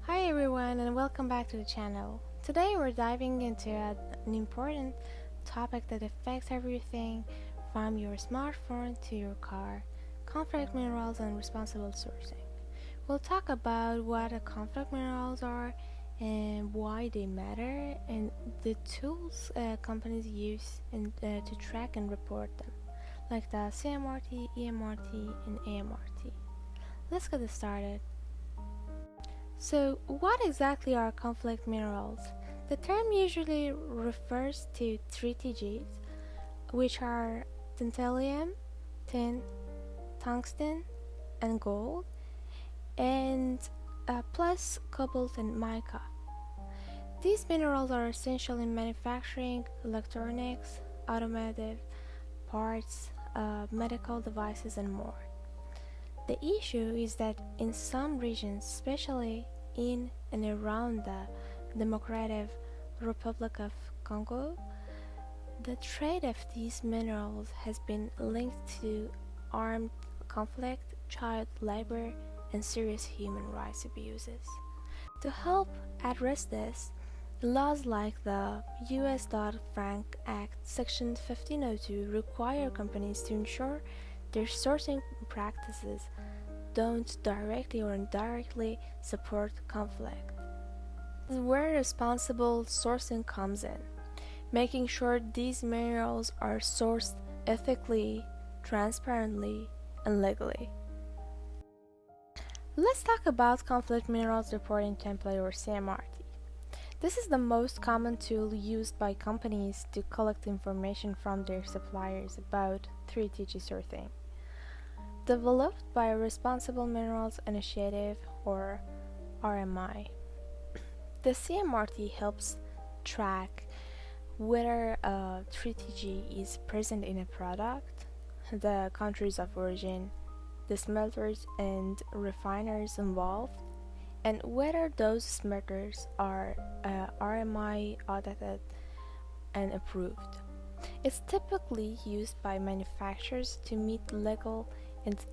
Hi everyone and welcome back to the channel. Today we're diving into an important topic that affects everything from your smartphone to your car: conflict minerals and responsible sourcing. We'll talk about what the conflict minerals are and why they matter, and the tools companies use to track and report them, like the CMRT, EMRT, and AMRT. Let's get started. So, what exactly are conflict minerals? The term usually refers to three TGs, which are tantalum, tin, tungsten, and gold, and plus cobalt and mica. These minerals are essential in manufacturing electronics, automotive parts, medical devices, and more. The issue is that in some regions, especially in and around the Democratic Republic of Congo, the trade of these minerals has been linked to armed conflict, child labor, and serious human rights abuses. To help address this, laws like the US Dodd-Frank Act Section 1502 require companies to ensure their sourcing practices don't directly or indirectly support conflict. This is where responsible sourcing comes in, making sure these minerals are sourced ethically, transparently, and legally. Let's talk about Conflict Minerals Reporting Template, or CMRT. This is the most common tool used by companies to collect information from their suppliers about 3TG sourcing. Developed by Responsible Minerals Initiative, or RMI. The CMRT helps track whether 3TG is present in a product, the countries of origin, the smelters and refiners involved, and whether those smelters are RMI audited and approved. It's typically used by manufacturers to meet legal and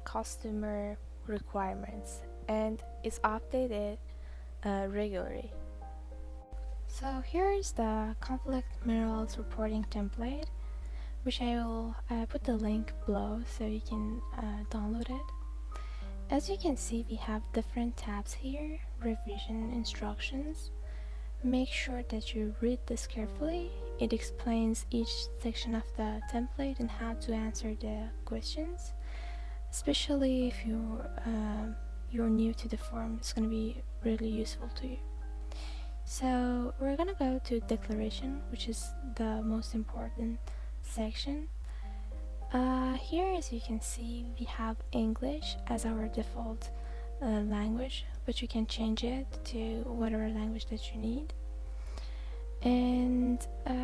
customer requirements, and is updated regularly. So here's the conflict minerals reporting template, which I will put the link below so you can download it. As you can see, we have different tabs here: revision instructions. Make sure that you read this carefully. It explains each section of the template and how to answer the questions. Especially if you're new to the form, it's going to be really useful to you. So we're going to go to declaration, which is the most important section. Here, as you can see, we have English as our default language, but you can change it to whatever language that you need. And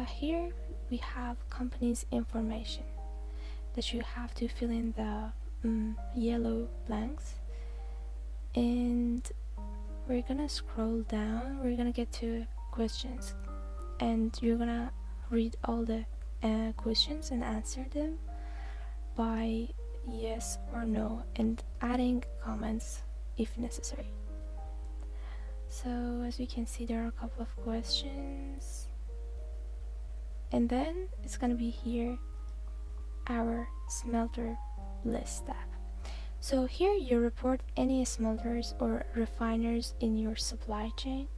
here we have company's information that you have to fill in the yellow blanks, and we're gonna scroll down. We're gonna get to questions, and you're gonna read all the questions and answer them by yes or no, and adding comments if necessary. So as you can see, there are a couple of questions, and then it's gonna be here our smelter list tab. So here you report any smelters or refiners in your supply chain.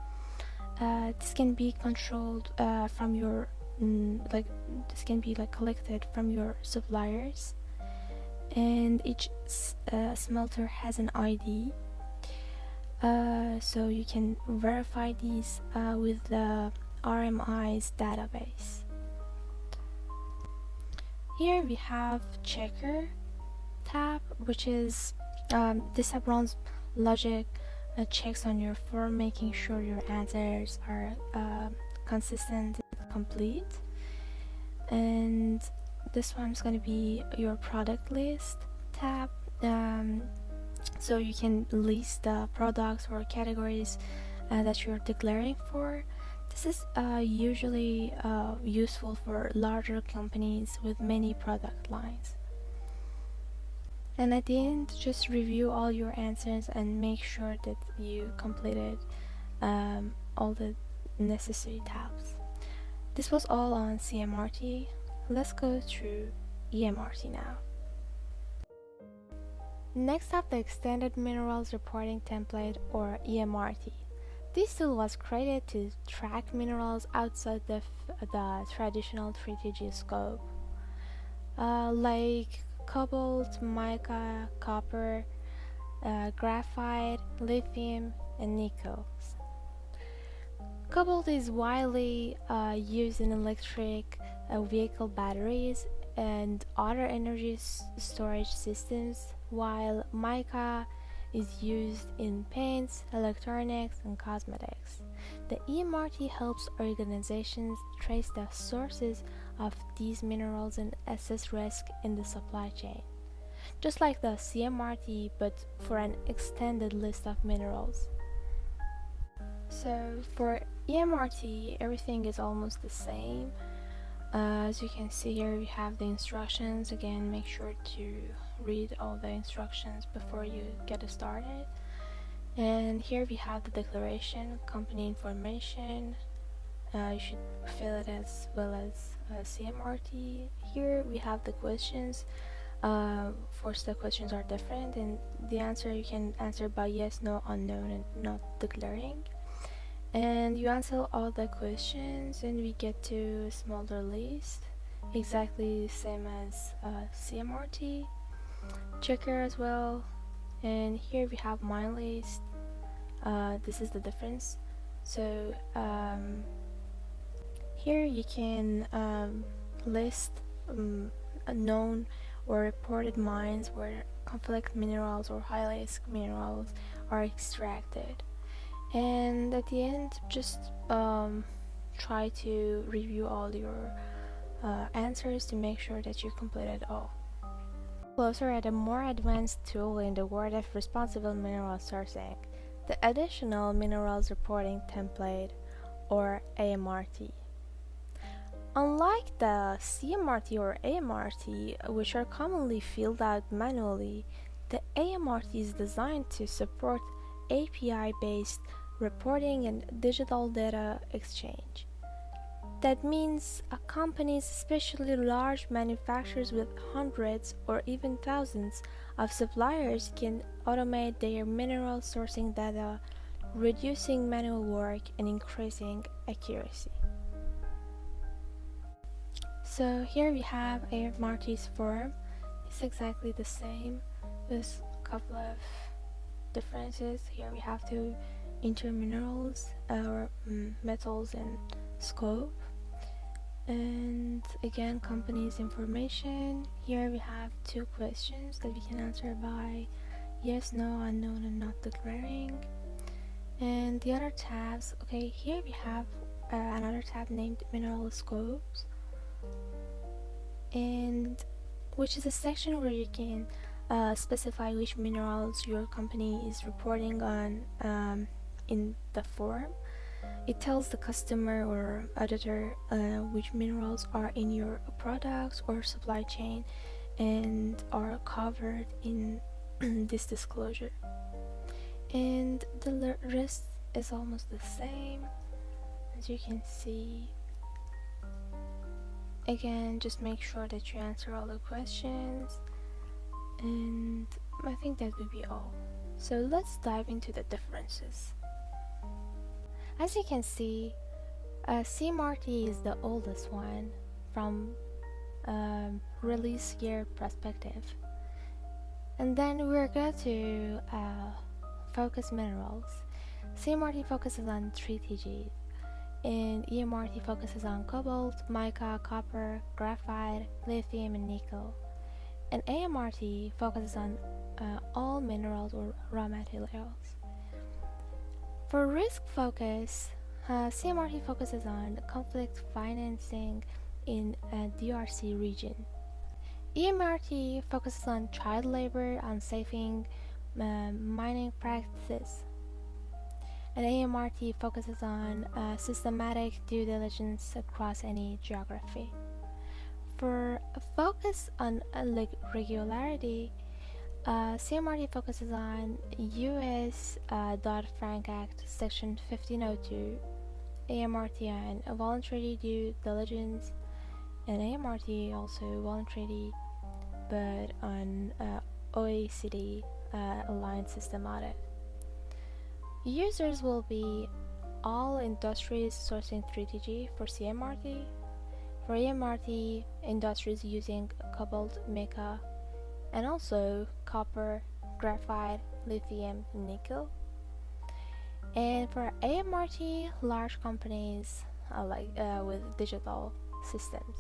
This can be controlled from your this can be collected from your suppliers, and each smelter has an ID, so you can verify these with the RMI's database. Here we have checker tab, which is this tab runs logic checks on your form, making sure your answers are consistent and complete. And this one's going to be your product list tab, so you can list the products or categories that you're declaring for. This is usually useful for larger companies with many product lines. And at the end, just review all your answers and make sure that you completed all the necessary tabs. This was all on CMRT. Let's go through EMRT now. Next up, the Extended Minerals Reporting Template, or EMRT. This tool was created to track minerals outside the traditional 3TG scope, like cobalt, mica, copper, graphite, lithium, and nickel. Cobalt is widely used in electric vehicle batteries and other energy storage systems, while mica is used in paints, electronics, and cosmetics. The EMRT helps organizations trace the sources of these minerals and assess risk in the supply chain, just like the CMRT, but for an extended list of minerals. So for EMRT, everything is almost the same. As you can see here, we have the instructions. Again, make sure to read all the instructions before you get started. And here we have the declaration, company information. You should fill it as well as CMRT. Here we have the questions. First, the questions are different, and the answer you can answer by yes, no, unknown, and not declaring. And you answer all the questions and we get to a smaller list, exactly the same as CMRT. Checker as well. And here we have my list. This is the difference. So here you can list known or reported mines where conflict minerals or high risk minerals are extracted. And at the end, just try to review all your answers to make sure that you completed all. Closer at a more advanced tool in the world of responsible mineral sourcing, the Additional Minerals Reporting Template, or AMRT. Unlike the CMRT or AMRT, which are commonly filled out manually, the AMRT is designed to support API-based reporting and digital data exchange. That means companies, especially large manufacturers with hundreds or even thousands of suppliers, can automate their mineral sourcing data, reducing manual work and increasing accuracy. So here we have AMRT's form. It's exactly the same with a couple of differences. Here we have to enter minerals or metals and scope, and again company's information. Here we have two questions that we can answer by yes, no, unknown, and not declaring. And the other tabs, okay, here we have another tab named mineral scopes, and which is a section where you can specify which minerals your company is reporting on in the form. It tells the customer or auditor which minerals are in your products or supply chain and are covered in this disclosure. And the rest is almost the same, as you can see. Again, just make sure that you answer all the questions, and I think that would be all. So let's dive into the differences. As you can see, CMRT is the oldest one from release year perspective. And then we're going to focus minerals. CMRT focuses on 3TGs, and EMRT focuses on cobalt, mica, copper, graphite, lithium, and nickel. And AMRT focuses on all minerals or raw materials. For risk focus, CMRT focuses on conflict financing in a DRC region. EMRT focuses on child labor, unsafe mining practices. And AMRT focuses on systematic due diligence across any geography. For a focus on regularity, CMRT focuses on U.S. Dodd-Frank Act Section 1502, AMRT on voluntary due diligence, and AMRT also voluntary, but on OECD aligned system audit. Users will be all industries sourcing 3TG for CMRT. For EMRT, industries using cobalt, mica, and also copper, graphite, lithium, nickel. And for AMRT, large companies with digital systems.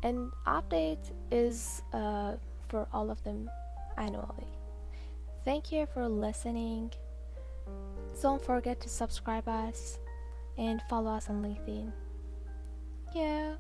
And update is for all of them annually. Thank you for listening. Don't forget to subscribe us and follow us on LinkedIn. Yeah.